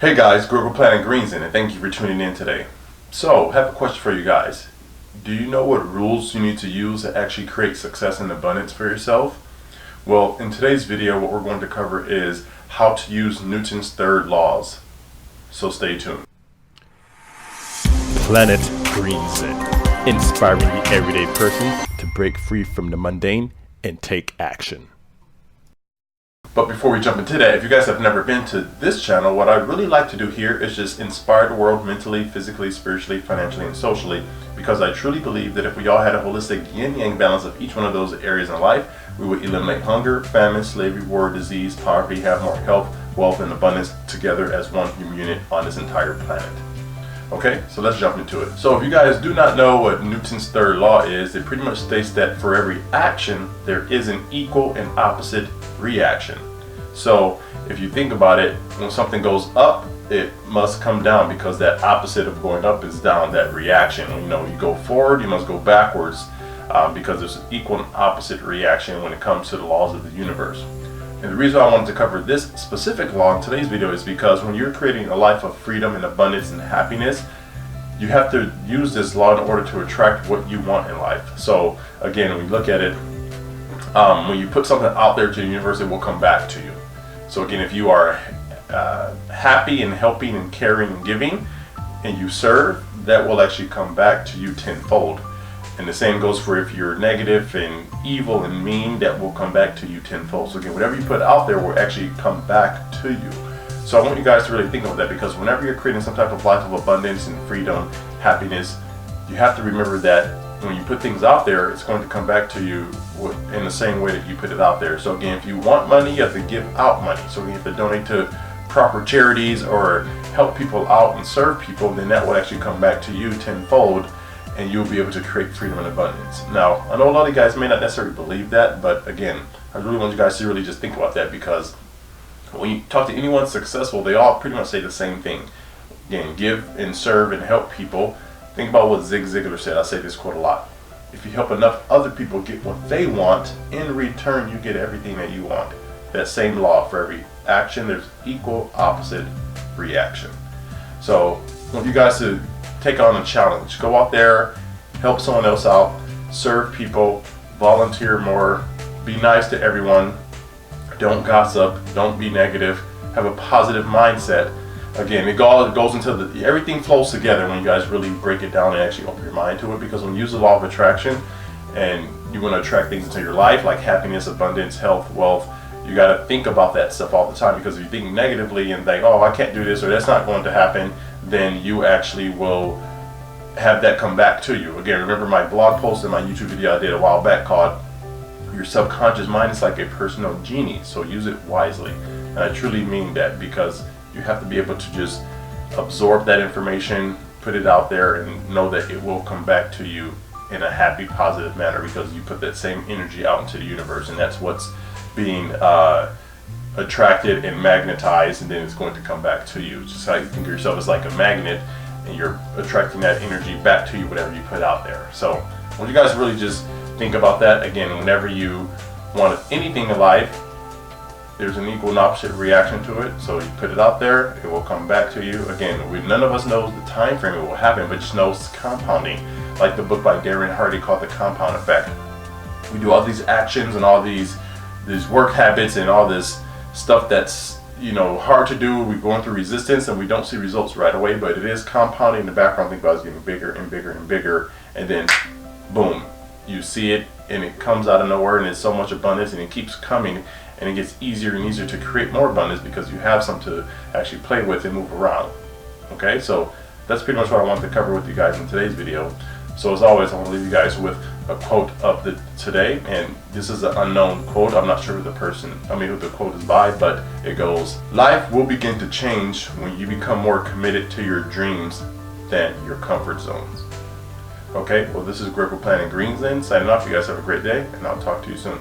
Hey guys, Planetgreenzen, and thank you for tuning in today. So, I have a question for you guys. Do you know what rules you need to use to actually create success and abundance for yourself? Well, in today's video, what we're going to cover is how to use Newton's third laws. So stay tuned. Planet Green Zen, inspiring the everyday person to break free from the mundane and take action. But before we jump into that, if you guys have never been to this channel, what I'd really like to do here is just inspire the world mentally, physically, spiritually, financially, and socially, because I truly believe that if we all had a holistic yin-yang balance of each one of those areas in life, we would eliminate hunger, famine, slavery, war, disease, poverty, have more health, wealth, and abundance together as one human unit on this entire planet. Okay, so let's jump into it. So if you guys do not know what Newton's third law is, it pretty much states that for every action, there is an equal and opposite reaction. So if you think about it, when something goes up, it must come down, because that opposite of going up is down, that reaction. You know, you go forward, you must go backwards, because there's an equal and opposite reaction when it comes to the laws of the universe. And the reason I wanted to cover this specific law in today's video is because when you're creating a life of freedom and abundance and happiness, you have to use this law in order to attract what you want in life. So again, when you look at it, when you put something out there to the universe, it will come back to you. So again, if you are happy and helping and caring and giving, and you serve, that will actually come back to you tenfold. And the same goes for if you're negative and evil and mean, that will come back to you tenfold. So again, whatever you put out there will actually come back to you. So I want you guys to really think of that, because whenever you're creating some type of life of abundance and freedom, happiness, you have to remember that when you put things out there, it's going to come back to you in the same way that you put it out there. So again, if you want money, you have to give out money. So you have to donate to proper charities or help people out and serve people, then that will actually come back to you tenfold, and you'll be able to create freedom and abundance. Now, I know a lot of you guys may not necessarily believe that, but again, I really want you guys to really just think about that, because when you talk to anyone successful, they all pretty much say the same thing. Again, give and serve and help people. Think about what Zig Ziglar said. I say this quote a lot. If you help enough other people get what they want, in return you get everything that you want. That same law, for every action there's equal opposite reaction. So I want you guys to take on a challenge. Go out there, help someone else out, serve people, volunteer more, be nice to everyone, don't gossip, don't be negative, have a positive mindset. Again, it goes into everything flows together when you guys really break it down and actually open your mind to it, because when you use the law of attraction and you want to attract things into your life like happiness, abundance, health, wealth, you got to think about that stuff all the time, because if you think negatively and think, oh, I can't do this or that's not going to happen, then you actually will have that come back to you. Again, remember my blog post and my YouTube video I did a while back called "Your Subconscious Mind is Like a Personal Genie, so use it wisely." And I truly mean that, because you have to be able to just absorb that information, put it out there, and know that it will come back to you in a happy, positive manner, because you put that same energy out into the universe, and that's what's being attracted and magnetized, and then it's going to come back to you. Just how you think of yourself as like a magnet, and you're attracting that energy back to you, whatever you put out there. So I want you guys to really just think about that. Again, whenever you want anything in life, there's an equal and opposite reaction to it. So you put it out there, it will come back to you. Again, none of us knows the time frame it will happen, but just knows it's compounding. Like the book by Darren Hardy called The Compound Effect. We do all these actions and all these work habits and all this stuff that's, you know, hard to do. We're going through resistance and we don't see results right away, but it is compounding in the background. Think about it, it's getting bigger and bigger and bigger, and then boom, you see it, and it comes out of nowhere, and it's so much abundance, and it keeps coming, and it gets easier and easier to create more abundance, because you have something to actually play with and move around. Okay, so that's pretty much what I wanted to cover with you guys in today's video. So as always, I want to leave you guys with a quote of today, and this is an unknown quote. I'm not sure who the quote is by, but it goes, "Life will begin to change when you become more committed to your dreams than your comfort zones." Okay, well, this is Planetgreenzen signing off. You guys have a great day, and I'll talk to you soon.